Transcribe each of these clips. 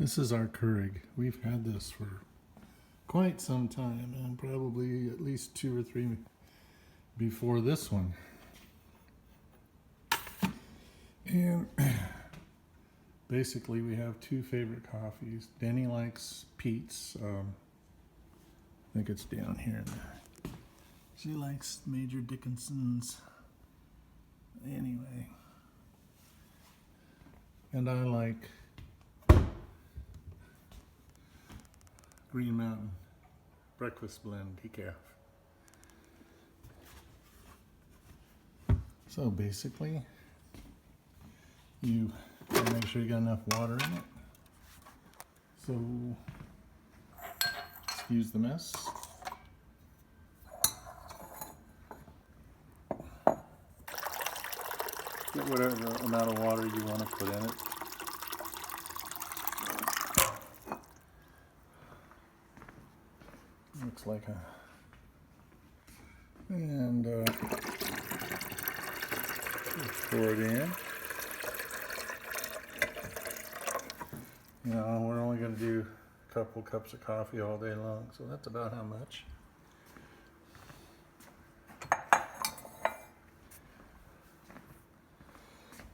This is our Keurig. We've had this for quite some time, and probably at least 2 or 3 before this one. And basically we have 2 favorite coffees. Deni likes Pete's. I think it's down here. She likes Major Dickinson's. Anyway. And I like Green Mountain Breakfast Blend Decaf. So basically, you gotta make sure you got enough water in it. So, excuse the mess. Get whatever amount of water you want to put in it. Looks like a, and pour it in. You know, we're only going to do a couple cups of coffee all day long, so that's about how much.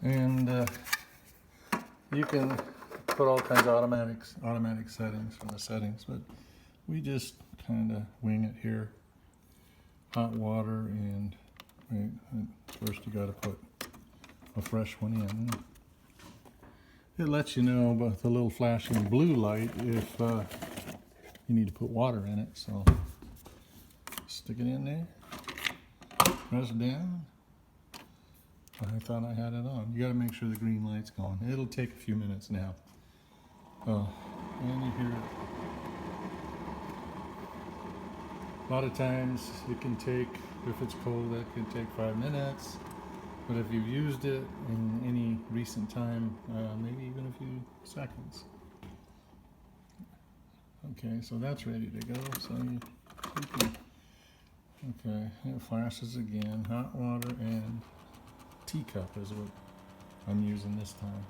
And you can put all kinds of automatic settings from the settings, but we just kind of wing it here. Hot water, and first you got to put a fresh one in. It lets you know about the little flashing blue light if you need to put water in it. So stick it in there, press down. I thought I had it on. You got to make sure the green light's gone. It'll take a few minutes now. Oh, and you hear it. A lot of times it can take, if it's cold, that can take 5 minutes. But if you've used it in any recent time, maybe even a few seconds. Okay, so that's ready to go. So you can, okay, it flashes again. Hot water and teacup is what I'm using this time.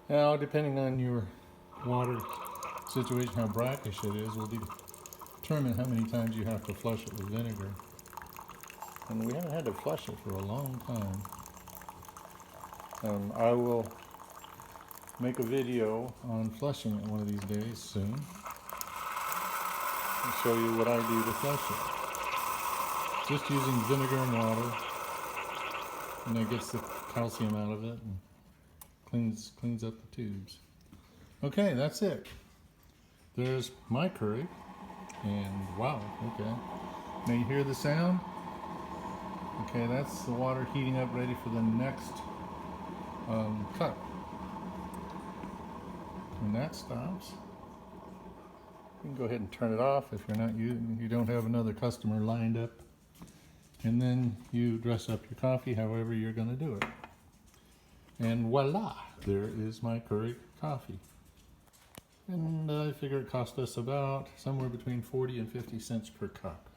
Now, depending on your water situation, how brackish it is, will determine how many times you have to flush it with vinegar. And we haven't had to flush it for a long time. I will make a video on flushing it one of these days soon. I'll show you what I do to flush it. Just using vinegar and water, and that gets the calcium out of it and cleans up the tubes. Okay, that's it. There's my Keurig, and wow, okay. Now you hear the sound? Okay, that's the water heating up, ready for the next cup. When that stops, you can go ahead and turn it off if you don't have another customer lined up. And then you dress up your coffee however you're going to do it. And voila, there is my Keurig coffee. And I figure it cost us about somewhere between 40 and 50 cents per cup.